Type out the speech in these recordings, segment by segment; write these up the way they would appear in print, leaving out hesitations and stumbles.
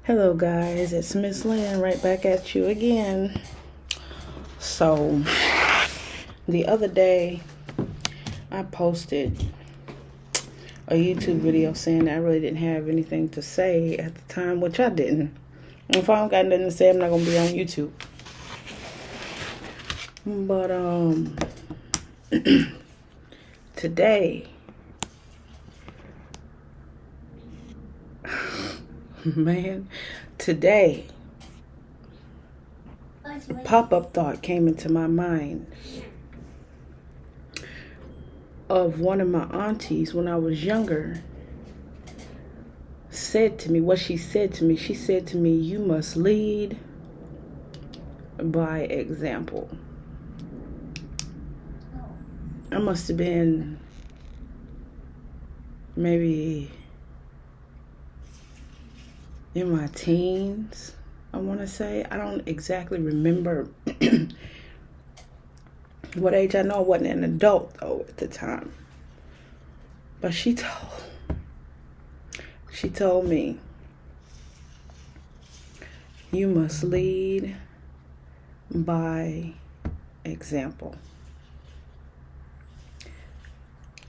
Hello guys, it's Miss Lynn right back at you again. So the other day I posted a YouTube video saying that I really didn't have anything to say at the time, which I didn't. And if I don't got nothing to say, I'm not gonna be on YouTube. But today, man, today a pop-up thought came into my mind of one of my aunties when I was younger said to me, what she said to me, you must lead by example. I must have been maybe in my teens, I want to say. I don't exactly remember what age. I know I wasn't an adult though at the time. But she told me, you must lead by example.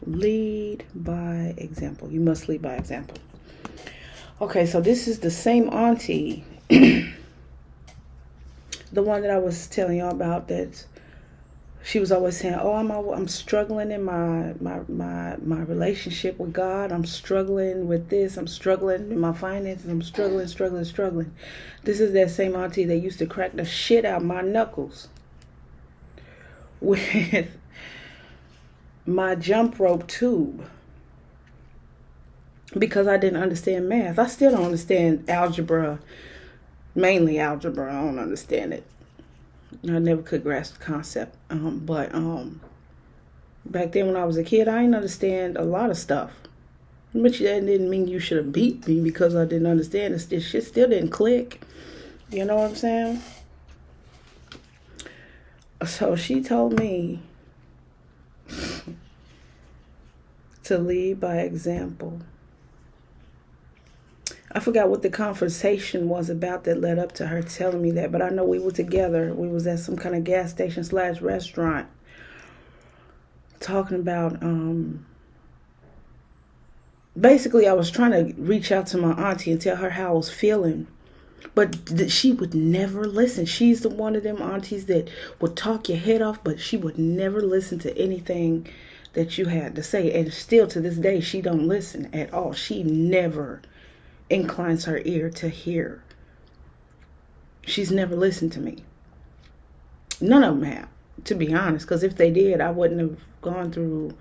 Lead by example. You must lead by example. Okay, so this is the same auntie, the one that I was telling y'all about, that she was always saying, "Oh, I'm struggling in my relationship with God. I'm struggling with this. I'm struggling in my finances. I'm struggling." This is that same auntie that used to crack the shit out of my knuckles with my jump rope tube because I didn't understand math. I still don't understand algebra, mainly algebra. I don't understand it. I never could grasp the concept. But back then when I was a kid, I didn't understand a lot of stuff. But that didn't mean you should have beat me because I didn't understand it. This shit still didn't click. You know what I'm saying? So she told me to lead by example. I forgot what the conversation was about that led up to her telling me that, but I know we were together. We was at some kind of gas station / restaurant talking about, basically I was trying to reach out to my auntie and tell her how I was feeling, but she would never listen. She's the one of them aunties that would talk your head off, but she would never listen to anything that you had to say. And still to this day, she don't listen at all. She never inclines her ear to hear. She's never listened to me. None of them have, to be honest, because if they did, I wouldn't have gone through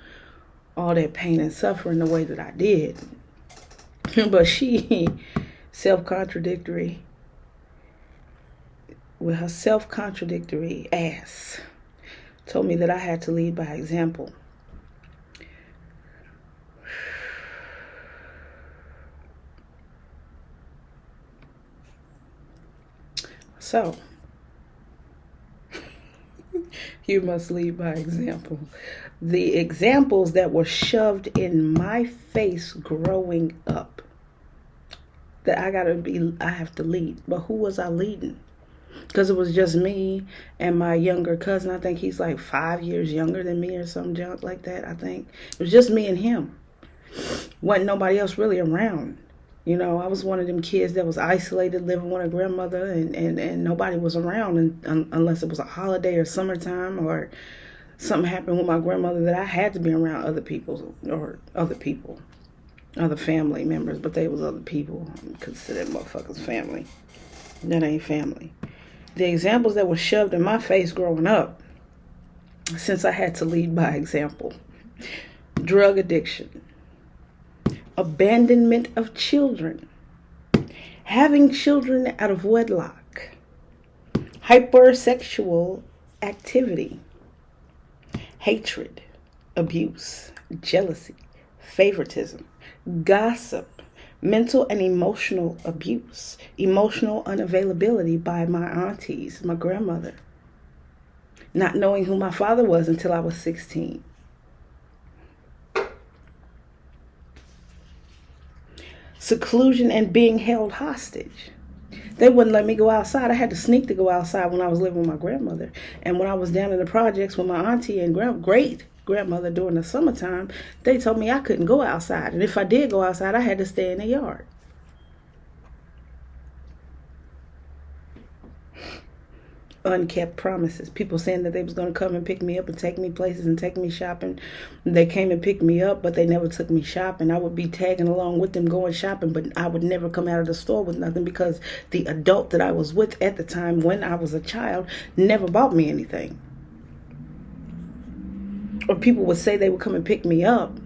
all that pain and suffering the way that I did. But she, self-contradictory, with her self-contradictory ass, told me that I had to lead by example. So, you must lead by example. The examples that were shoved in my face growing up, that I have to lead. But who was I leading? Because it was just me and my younger cousin. I think he's like 5 years younger than me or some junk like that, I think. It was just me and him. Wasn't nobody else really around. You know, I was one of them kids that was isolated, living with a grandmother, and nobody was around unless it was a holiday or summertime or something happened with my grandmother that I had to be around other family members, but they was other people. I consider motherfuckers family. That ain't family. The examples that were shoved in my face growing up, since I had to lead by example: drug addiction, abandonment of children, having children out of wedlock, hypersexual activity, hatred, abuse, jealousy, favoritism, gossip, mental and emotional abuse, emotional unavailability by my aunties, my grandmother, not knowing who my father was until I was 16. Seclusion and being held hostage. They wouldn't let me go outside. I had to sneak to go outside when I was living with my grandmother. And when I was down in the projects with my auntie and great grandmother during the summertime, they told me I couldn't go outside. And if I did go outside, I had to stay in the yard. Unkept promises. People saying that they was going to come and pick me up and take me places and take me shopping. They came and picked me up, but they never took me shopping. I would be tagging along with them going shopping, but I would never come out of the store with nothing because the adult that I was with at the time when I was a child never bought me anything. Or people would say they would come and pick me up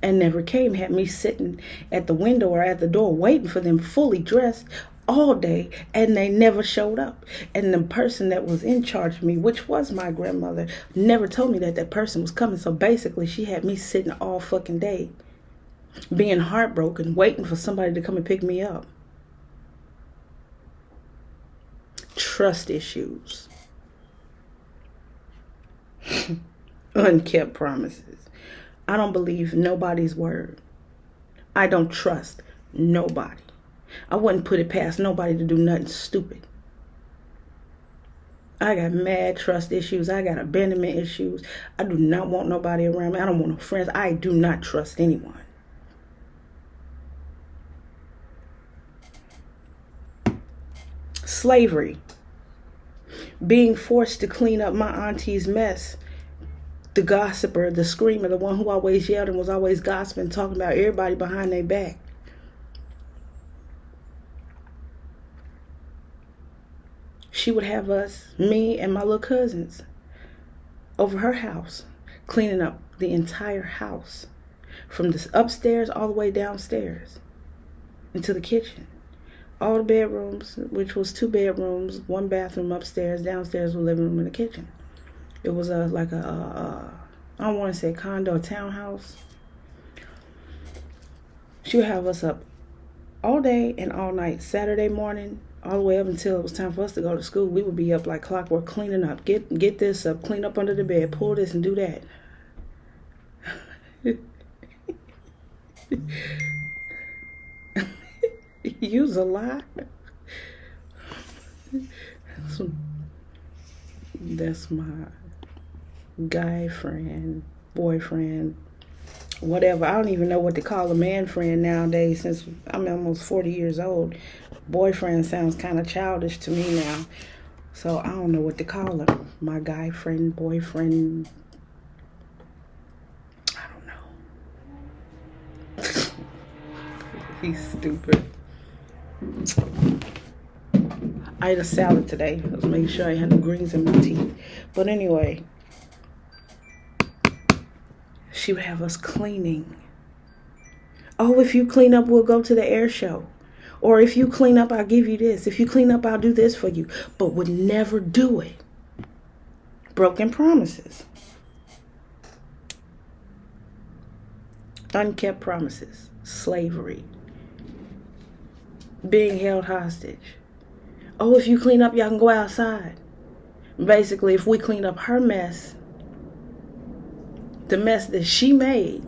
and never came, had me sitting at the window or at the door waiting for them fully dressed all day, and they never showed up. And the person that was in charge of me, which was my grandmother, never told me that that person was coming. So basically she had me sitting all fucking day being heartbroken, waiting for somebody to come and pick me up. Trust issues. Unkept promises. I don't believe nobody's word. I don't trust nobody. I wouldn't put it past nobody to do nothing stupid. I got mad trust issues. I got abandonment issues. I do not want nobody around me. I don't want no friends. I do not trust anyone. Slavery. Being forced to clean up my auntie's mess. The gossiper, the screamer, the one who always yelled and was always gossiping, talking about everybody behind their back. She would have us, me and my little cousins, over her house, cleaning up the entire house, from the upstairs all the way downstairs into the kitchen. All the bedrooms, which was 2 bedrooms, 1 bathroom upstairs, downstairs was living room and the kitchen. It was I don't want to say condo, a townhouse. She would have us up all day and all night. Saturday morning, all the way up until it was time for us to go to school. We would be up like clockwork, cleaning up. Get this up, clean up under the bed, pull this and do that. Use a lot. That's my guy friend, boyfriend, whatever. I don't even know what to call a man friend nowadays since I'm almost 40 years old. Boyfriend sounds kind of childish to me now. So I don't know what to call him. My guy friend, boyfriend. I don't know. He's stupid. I ate a salad today. I was making sure I had no greens in my teeth. But anyway, she would have us cleaning. Oh, if you clean up, we'll go to the air show. Or if you clean up, I'll give you this. If you clean up, I'll do this for you. But would never do it. Broken promises. Unkept promises. Slavery. Being held hostage. Oh, if you clean up, y'all can go outside. Basically, if we clean up her mess, the mess that she made,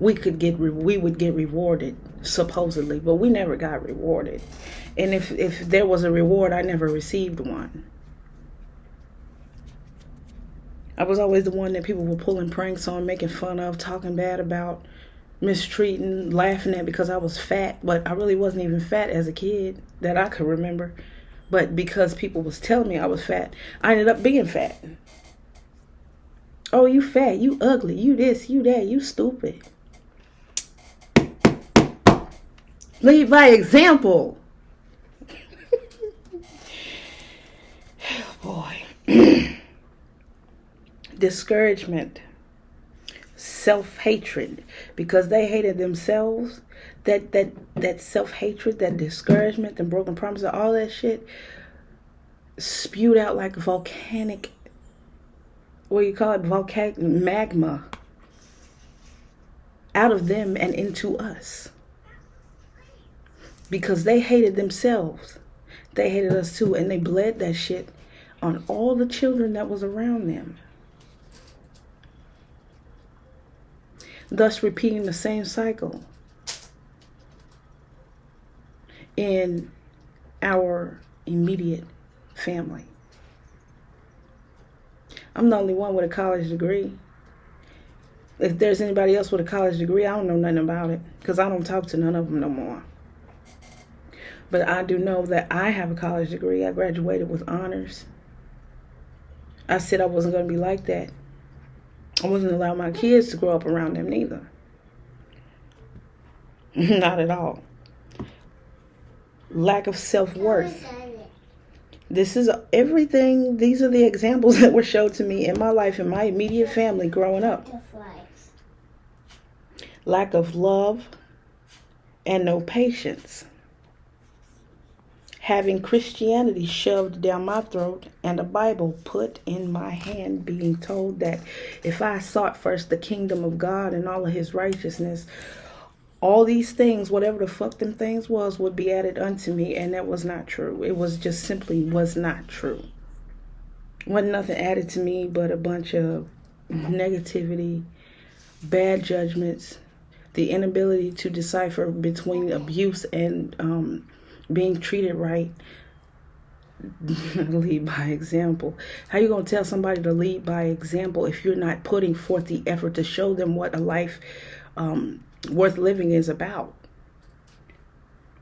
we would get rewarded, supposedly, but we never got rewarded. And if there was a reward, I never received one. I was always the one that people were pulling pranks on, making fun of, talking bad about, mistreating, laughing at because I was fat, but I really wasn't even fat as a kid that I could remember. But because people was telling me I was fat, I ended up being fat. Oh, you fat, you ugly, you this, you that, you stupid. Lead by example. Oh boy. Discouragement. Self-hatred, because they hated themselves. That self-hatred, that discouragement, and broken promises, all that shit spewed out like volcanic, what do you call it, volcanic magma out of them and into us, because they hated themselves. They hated us too, and they bled that shit on all the children that was around them, thus repeating the same cycle. in our immediate family. I'm the only one with a college degree. If there's anybody else with a college degree, I don't know nothing about it because I don't talk to none of them no more. But I do know that I have a college degree. I graduated with honors. I said I wasn't going to be like that. I wasn't allowing my kids to grow up around them neither. Not at all. Lack of self-worth. This is everything. These are the examples that were shown to me in my life, in my immediate family growing up. Lack of love and no patience. Having Christianity shoved down my throat and a Bible put in my hand, being told that if I sought first the kingdom of God and all of his righteousness, all these things, whatever the fuck them things was, would be added unto me. And that was not true. It was just simply was not true. Wasn't nothing added to me but a bunch of negativity, bad judgments, the inability to decipher between abuse and being treated right. Lead by example. How you going to tell somebody to lead by example if you're not putting forth the effort to show them what a life worth living is about?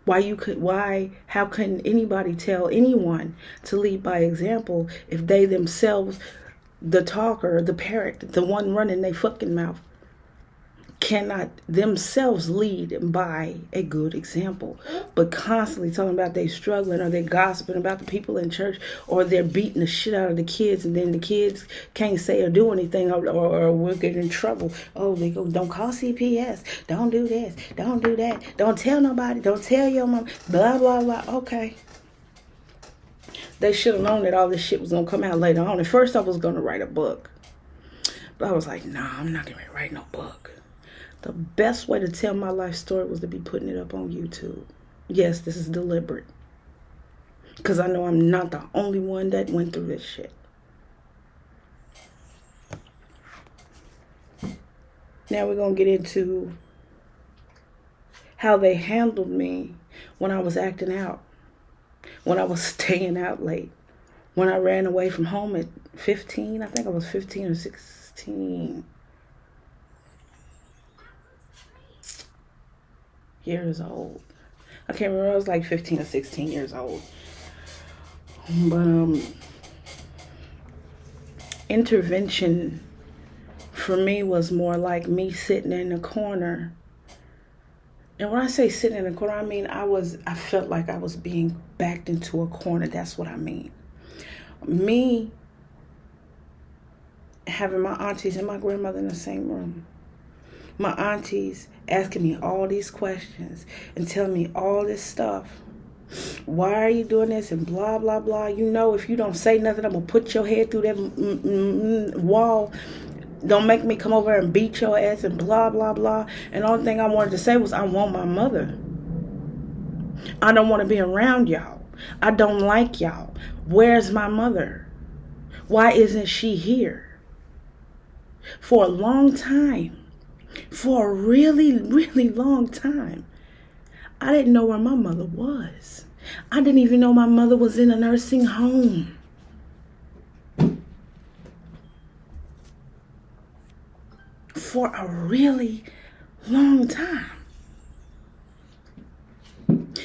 How can anybody tell anyone to lead by example if they themselves, the talker, the parrot, the one running their fucking mouth, cannot themselves lead by a good example, but constantly talking about they struggling, or they're gossiping about the people in church, or they're beating the shit out of the kids, and then the kids can't say or do anything, or we'll get in trouble. Oh, they go, don't call CPS, don't do this, don't do that, don't tell nobody, don't tell your mom, blah, blah, blah. Okay. They should have known that all this shit was going to come out later on. At first, I was going to write a book, but I was like, nah, I'm not going to write no book. The best way to tell my life story was to be putting it up on YouTube. Yes, this is deliberate. Because I know I'm not the only one that went through this shit. Now we're going to get into how they handled me when I was acting out. When I was staying out late. When I ran away from home at 15. I think I was 15 or 16. Years old. I can't remember. I was like 15 or 16 years old. But intervention for me was more like me sitting in a corner. And when I say sitting in a corner, I mean I felt like I was being backed into a corner. That's what I mean. Me having my aunties and my grandmother in the same room. My aunties asking me all these questions and telling me all this stuff. Why are you doing this? And blah, blah, blah. You know, if you don't say nothing, I'm going to put your head through that wall. Don't make me come over and beat your ass and blah, blah, blah. And the only thing I wanted to say was, I want my mother. I don't want to be around y'all. I don't like y'all. Where's my mother? Why isn't she here? For a long time. For a really, really long time, I didn't know where my mother was. I didn't even know my mother was in a nursing home. For a really long time.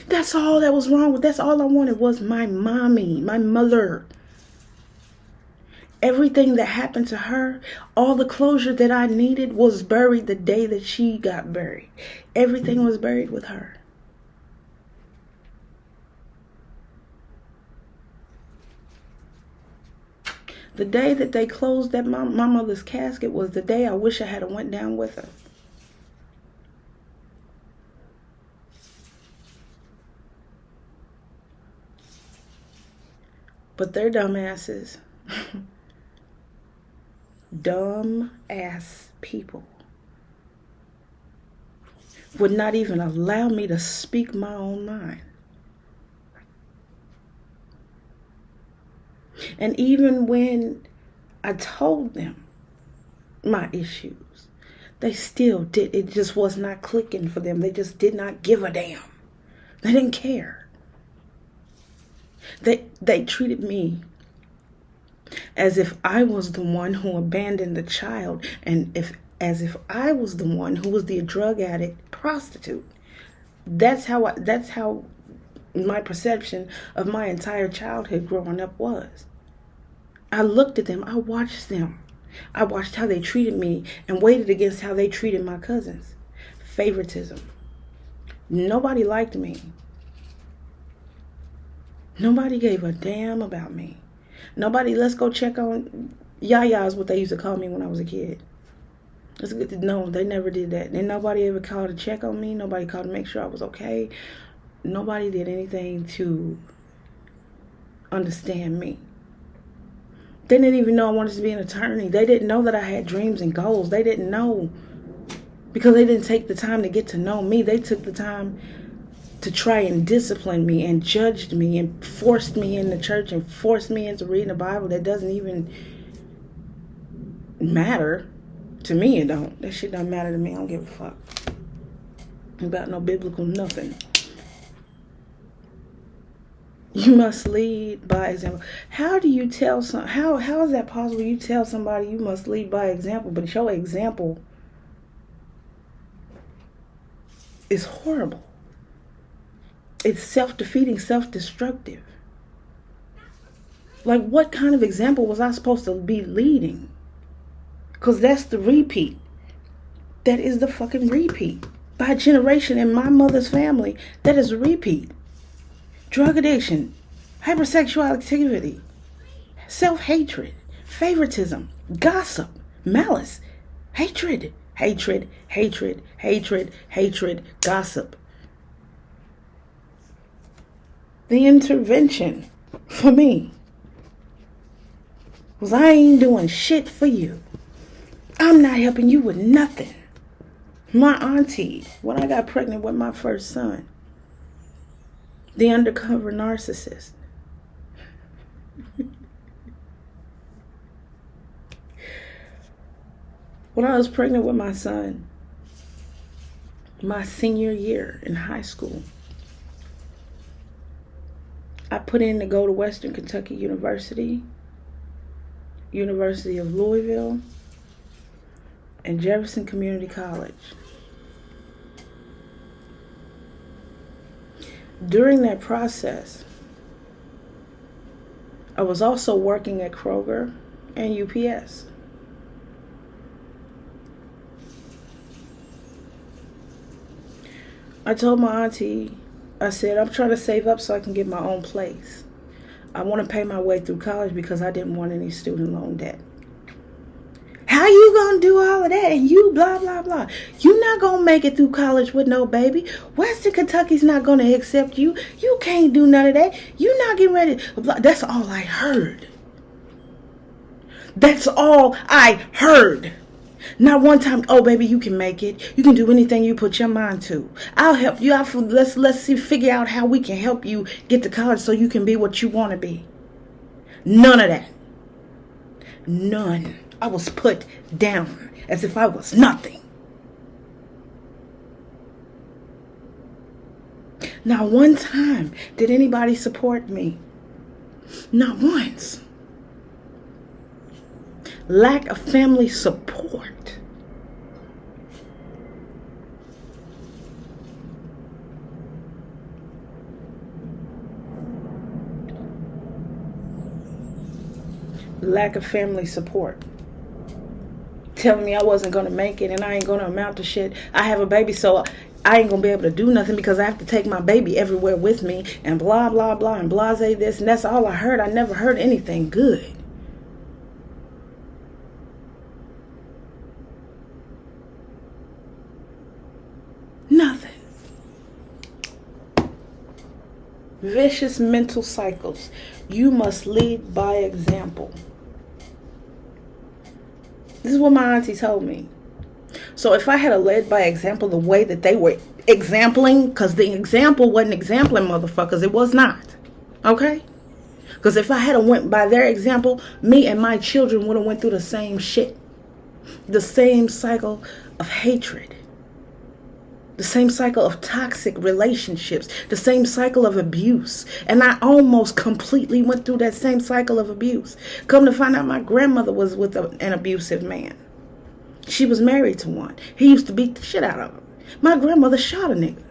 That's all that was wrong with. That's all I wanted was my mommy, my mother. Everything that happened to her, all the closure that I needed was buried the day that she got buried. Everything was buried with her. The day that they closed that my mother's casket was the day I wish I had went down with her. But they're dumbasses. Dumb ass people would not even allow me to speak my own mind. And even when I told them my issues, they still did. It just was not clicking for them. They just did not give a damn. They didn't care. They treated me as if I was the one who abandoned the child, and as if I was the one who was the drug addict, prostitute. That's how my perception of my entire childhood growing up was. I looked at them, I watched them. I watched how they treated me and weighed it against how they treated my cousins. Favoritism. Nobody liked me. Nobody gave a damn about me. Nobody, let's go check on Yaya is what they used to call me when I was a kid. No, they never did that. And nobody ever called to check on me. Nobody called to make sure I was okay. Nobody did anything to understand me. They didn't even know I wanted to be an attorney. They didn't know that I had dreams and goals. They didn't know because they didn't take the time to get to know me. They took the time to try and discipline me and judged me and forced me into church and forced me into reading the Bible that doesn't even matter. To me, it don't. That shit don't matter to me. I don't give a fuck about no biblical nothing. You must lead by example. How do you tell how is that possible? You tell somebody you must lead by example, but your example is horrible. It's self-defeating, self-destructive. Like, what kind of example was I supposed to be leading? Because that's the repeat. That is the fucking repeat. By generation in my mother's family, that is a repeat. Drug addiction, hypersexual activity, self-hatred, favoritism, gossip, malice, hatred, gossip. The intervention for me was I ain't doing shit for you. I'm not helping you with nothing. My auntie, when I got pregnant with my first son, the undercover narcissist. When I was pregnant with my son, my senior year in high school, I put in to go to Western Kentucky University, University of Louisville, and Jefferson Community College. During that process, I was also working at Kroger and UPS. I told my auntie, I said, I'm trying to save up so I can get my own place. I want to pay my way through college because I didn't want any student loan debt. How you gonna do all of that and you blah, blah, blah? You not gonna make it through college with no baby. Western Kentucky's not gonna accept you. You can't do none of that. You not getting ready. That's all I heard. That's all I heard. Not one time, oh baby, you can make it. You can do anything you put your mind to. I'll help you. Let's see, figure out how we can help you get to college so you can be what you want to be. None of that. None. I was put down as if I was nothing. Not one time did anybody support me. Not once. Lack of family support. Lack of family support. Telling me I wasn't going to make it and I ain't going to amount to shit. I have a baby, so I ain't going to be able to do nothing because I have to take my baby everywhere with me and blah, blah, blah, and blase this. And that's all I heard. I never heard anything good. Nothing. Vicious mental cycles. You must lead by example. This is what my auntie told me. So if I had a led by example the way that they were exempling, because the example wasn't exempling motherfuckers, it was not. Okay? Because if I had went by their example, me and my children would have went through the same shit. The same cycle of hatred. The same cycle of toxic relationships, the same cycle of abuse. And I almost completely went through that same cycle of abuse. Come to find out, my grandmother was with an abusive man. She was married to one. He used to beat the shit out of her. My grandmother shot a nigga.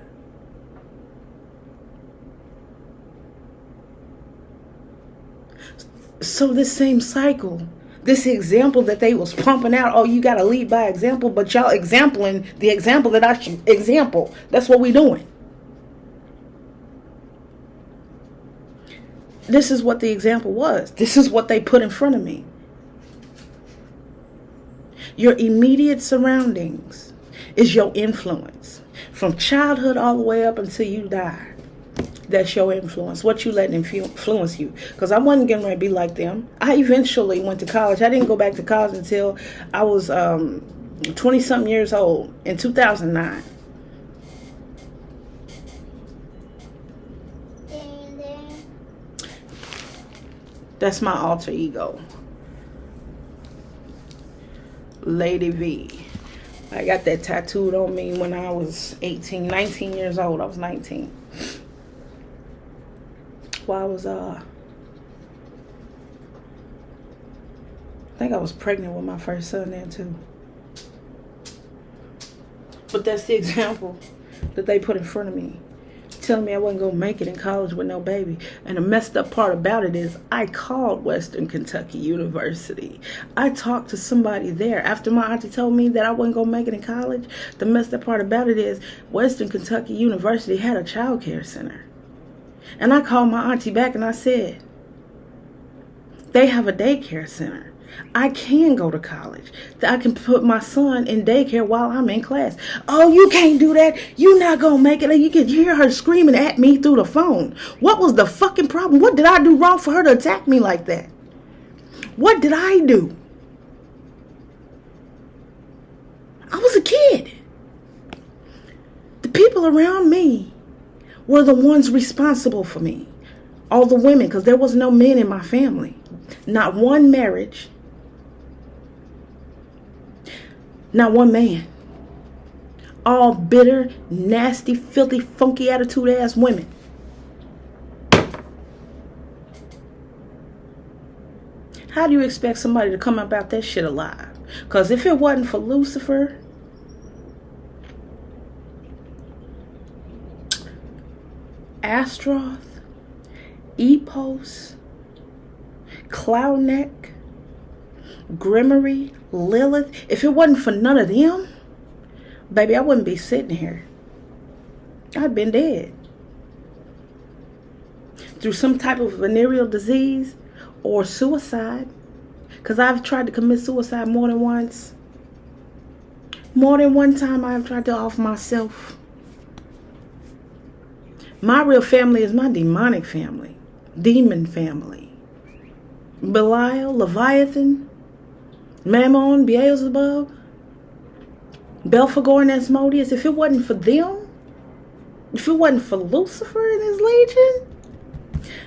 So this same cycle, this example that they was pumping out, oh, you got to lead by example, but y'all exempling the example that I should example. That's what we doing. This is what the example was. This is what they put in front of me. Your immediate surroundings is your influence. From childhood all the way up until you die. That's your influence. What you letting influence you. Because I wasn't getting ready to be like them. I eventually went to college. I didn't go back to college until I was 20-something years old in 2009. That's my alter ego. Lady V. I got that tattooed on me when I was 19 years old. I was 19. While I was, I think I was pregnant with my first son then too. But that's the example that they put in front of me. Telling me I wasn't going to make it in college with no baby. And the messed up part about it is I called Western Kentucky University. I talked to somebody there. After my auntie told me that I wasn't going to make it in college, the messed up part about it is Western Kentucky University had a child care center. And I called my auntie back and I said, they have a daycare center. I can go to college. I can put my son in daycare while I'm in class. Oh, you can't do that. You're not going to make it. You could hear her screaming at me through the phone. What was the fucking problem? What did I do wrong for her to attack me like that? What did I do? I was a kid. The people around me were the ones responsible for me. All the women, because there was no men in my family. Not one marriage. Not one man. All bitter, nasty, filthy, funky attitude ass women. How do you expect somebody to come up out that shit alive? Because if it wasn't for Lucifer, Astroth, Epos, Cloudneck, Grimmery, Lilith, if it wasn't for none of them, baby, I wouldn't be sitting here. I'd been dead. Through some type of venereal disease or suicide. Because I've tried to commit suicide more than once. More than one time I have tried to off myself. My real family is my demonic family. Demon family. Belial, Leviathan, Mammon, Beelzebub, Belphegor and Asmodeus. If it wasn't for them, if it wasn't for Lucifer and his legion,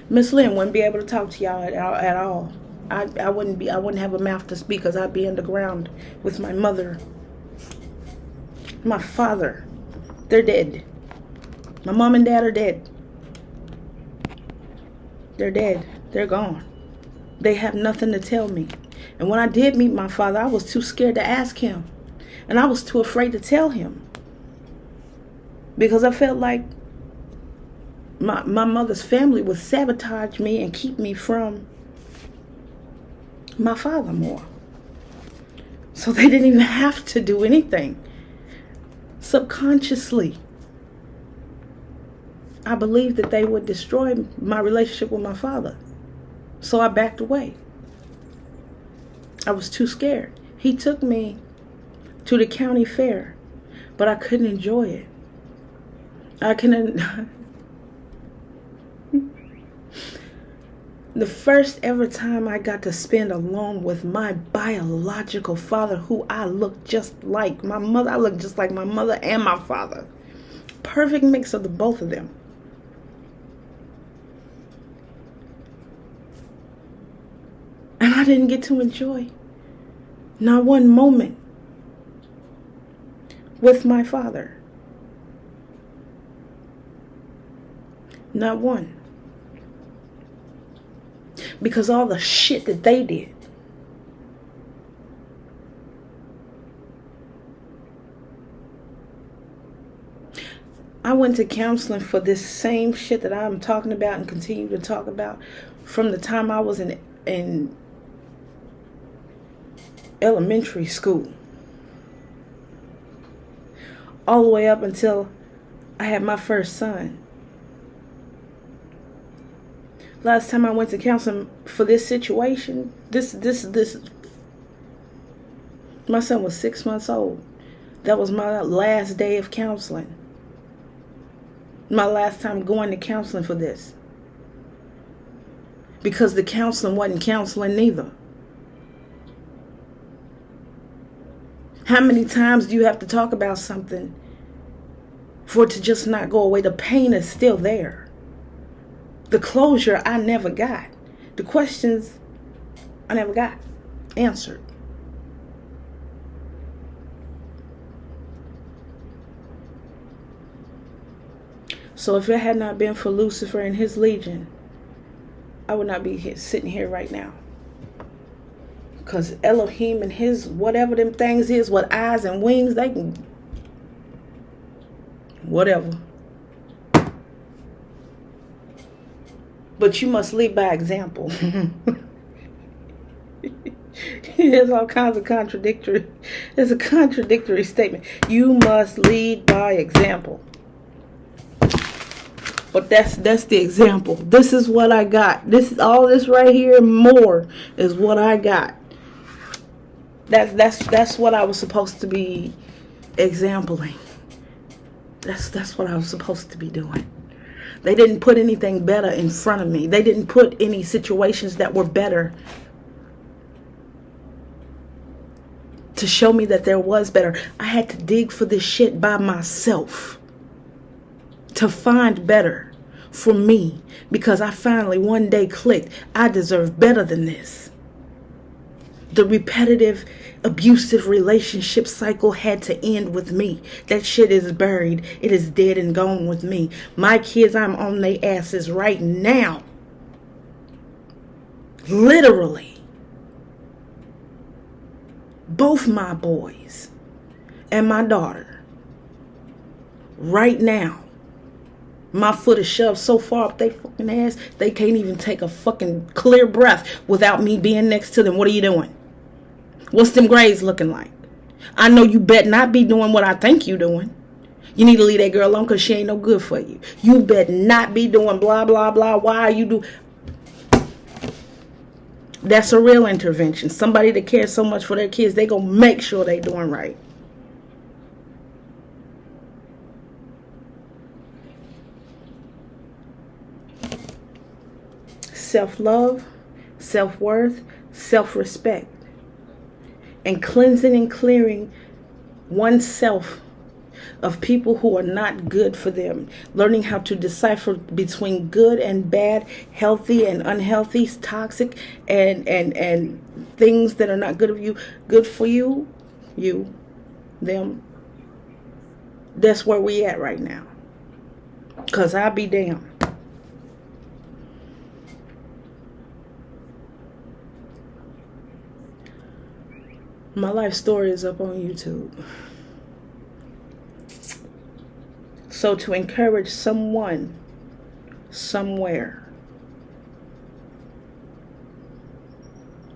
Miss Lynn wouldn't be able to talk to y'all at all. I wouldn't have a mouth to speak because I'd be underground with my mother, my father. They're dead. My mom and dad are dead. They're dead. They're gone. They have nothing to tell me. And when I did meet my father, I was too scared to ask him. And I was too afraid to tell him. Because I felt like my mother's family would sabotage me and keep me from my father more. So they didn't even have to do anything. Subconsciously, I believed that they would destroy my relationship with my father. So I backed away. I was too scared. He took me to the county fair, but I couldn't enjoy it. I couldn't. The first ever time I got to spend alone with my biological father, who I looked just like my mother. I looked just like my mother and my father. Perfect mix of the both of them. And I didn't get to enjoy not one moment with my father. Not one. Because all the shit that they did. I went to counseling for this same shit that I'm talking about and continue to talk about from the time I was in elementary school. All the way up until I had my first son. Last time I went to counseling for this situation, my son was 6 months old. That was my last day of counseling. My last time going to counseling for this. Because the counseling wasn't counseling neither. How many times do you have to talk about something for it to just not go away? The pain is still there. The closure I never got. The questions I never got answered. So if it had not been for Lucifer and his legion, I would not be sitting here right now. Because Elohim and his whatever them things is, with eyes and wings, they can... whatever. But you must lead by example. There's all kinds of contradictory. It's a contradictory statement. You must lead by example. But that's the example. This is what I got. All this right here and more is what I got. That's what I was supposed to be exempling. That's what I was supposed to be doing. They didn't put anything better in front of me. They didn't put any situations that were better to show me that there was better. I had to dig for this shit by myself to find better for me, because I finally one day clicked. I deserve better than this. The repetitive, abusive relationship cycle had to end with me. That shit is buried. It is dead and gone with me. My kids, I'm on their asses right now. Literally. Both my boys and my daughter. Right now. My foot is shoved so far up their fucking ass, they can't even take a fucking clear breath without me being next to them. What are you doing? What's them grades looking like? I know you bet not be doing what I think you doing. You need to leave that girl alone because she ain't no good for you. You bet not be doing blah, blah, blah. Why are you do? That's a real intervention. Somebody that cares so much for their kids, they gonna make sure they doing right. Self-love, self-worth, self-respect. And cleansing and clearing oneself of people who are not good for them. Learning how to decipher between good and bad, healthy and unhealthy, toxic and things that are not good of you, good for you, them. That's where we at right now. 'Cause I'll be damned. My life story is up on YouTube. So to encourage someone, somewhere,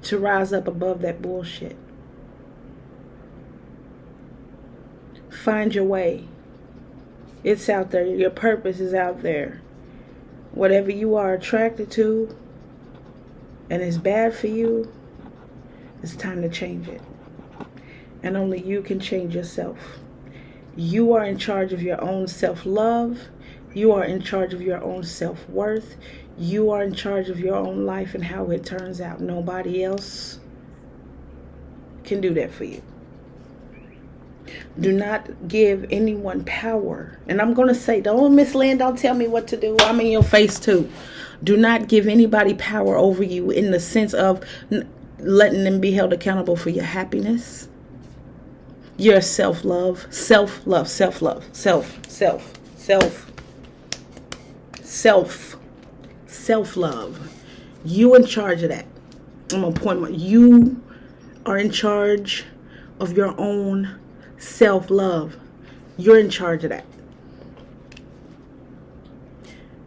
to rise up above that bullshit. Find your way. It's out there. Your purpose is out there. Whatever you are attracted to and it's bad for you, it's time to change it. And only you can change yourself. You are in charge of your own self-love. You are in charge of your own self-worth. You are in charge of your own life and how it turns out. Nobody else can do that for you. Do not give anyone power. And I'm going to say, don't, Miss Lynn, don't tell me what to do. I'm in your face too. Do not give anybody power over you in the sense of letting them be held accountable for your happiness. Your self-love, self-love, self-love, self-love, Self-love. You in charge of that. I'm going to point my, you are in charge of your own self-love. You're in charge of that.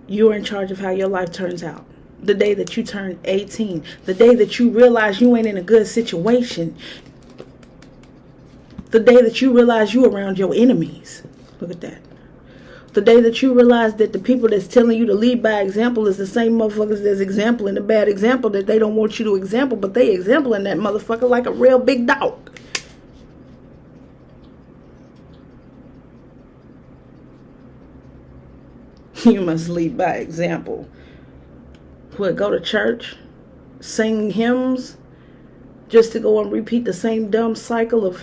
You're in charge of how your life turns out. The day that you turn 18, the day that you realize you ain't in a good situation, the day that you realize you around your enemies. Look at that. The day that you realize that the people that's telling you to lead by example is the same motherfuckers that's example and the bad example that they don't want you to example, but they exempling that motherfucker like a real big dog. You must lead by example. What, go to church, sing hymns, just to go and repeat the same dumb cycle of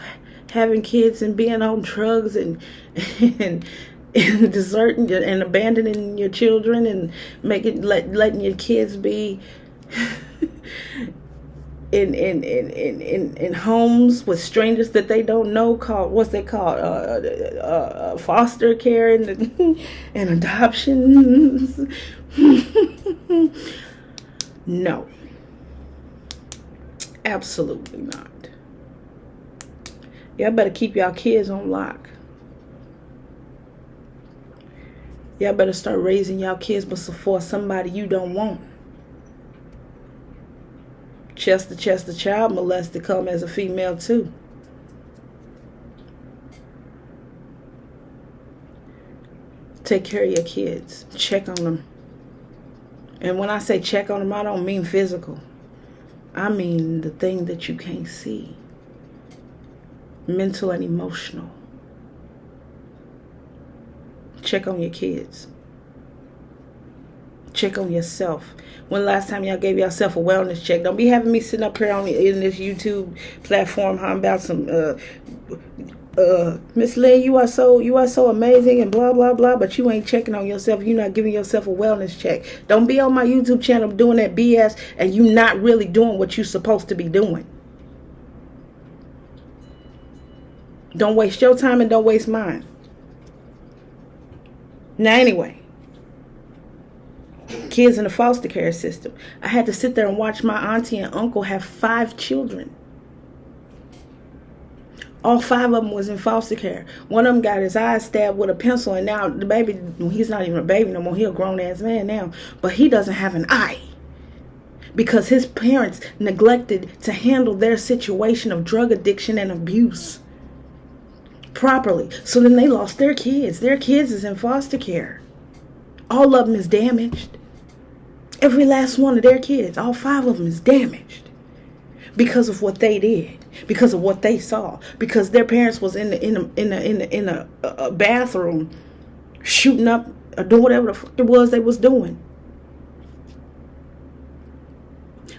having kids and being on drugs and deserting and abandoning your children and letting your kids be in homes with strangers that they don't know, called what's they called foster care and adoptions. No, absolutely not. Y'all better keep y'all kids on lock. Y'all better start raising y'all kids before somebody you don't want. Chester child molested come as a female too. Take care of your kids. Check on them. And when I say check on them, I don't mean physical. I mean the thing that you can't see. Mental and emotional. Check on your kids. Check on yourself. When last time y'all gave yourself a wellness check? Don't be having me sitting up here in this YouTube platform how about some Miss Lynn, you are so amazing and blah blah blah, but you ain't checking on yourself. You're not giving yourself a wellness check. Don't be on my YouTube channel doing that BS and you not really doing what you're supposed to be doing. Don't waste your time and don't waste mine. Now anyway, kids in the foster care system. I had to sit there and watch my auntie and uncle have 5 children. All 5 of them was in foster care. One of them got his eye stabbed with a pencil, and now the baby, he's not even a baby no more. He's a grown-ass man now. But he doesn't have an eye because his parents neglected to handle their situation of drug addiction and abuse properly. So then they lost their kids. Their kids is in foster care. All of them is damaged. Every last one of their kids, all 5 of them is damaged because of what they did. Because of what they saw, because their parents was in a bathroom shooting up or doing whatever the fuck it was they was doing,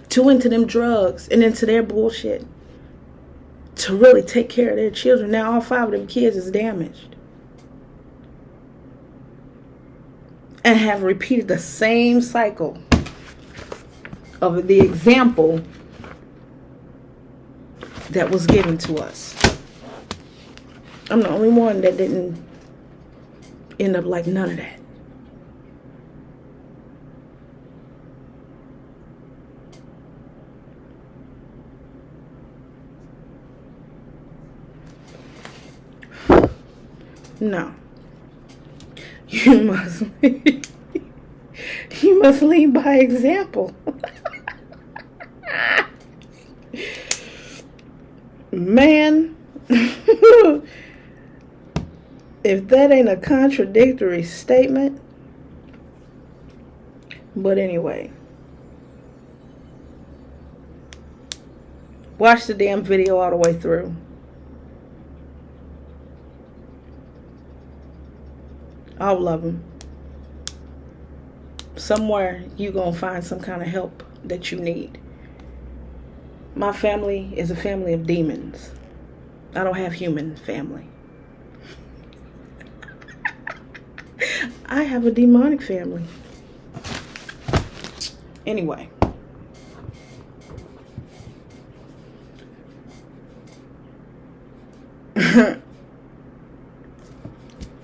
too into them drugs and into their bullshit to really take care of their children. Now all 5 of them kids is damaged and have repeated the same cycle of the example that was given to us. I'm the only one that didn't end up like none of that. No. You must you must lead by example. Man, if that ain't a contradictory statement. But anyway, watch the damn video all the way through. All of them. Somewhere you gonna find some kind of help that you need. My family is a family of demons. I don't have human family. I have a demonic family. Anyway.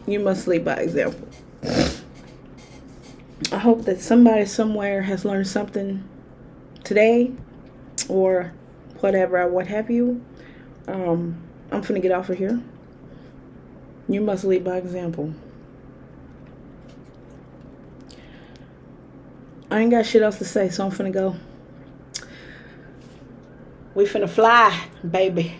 You must lead by example. I hope that somebody somewhere has learned something today or whatever, what have you. I'm finna get off of here. You must lead by example. I ain't got shit else to say, so I'm finna go. We finna fly, baby.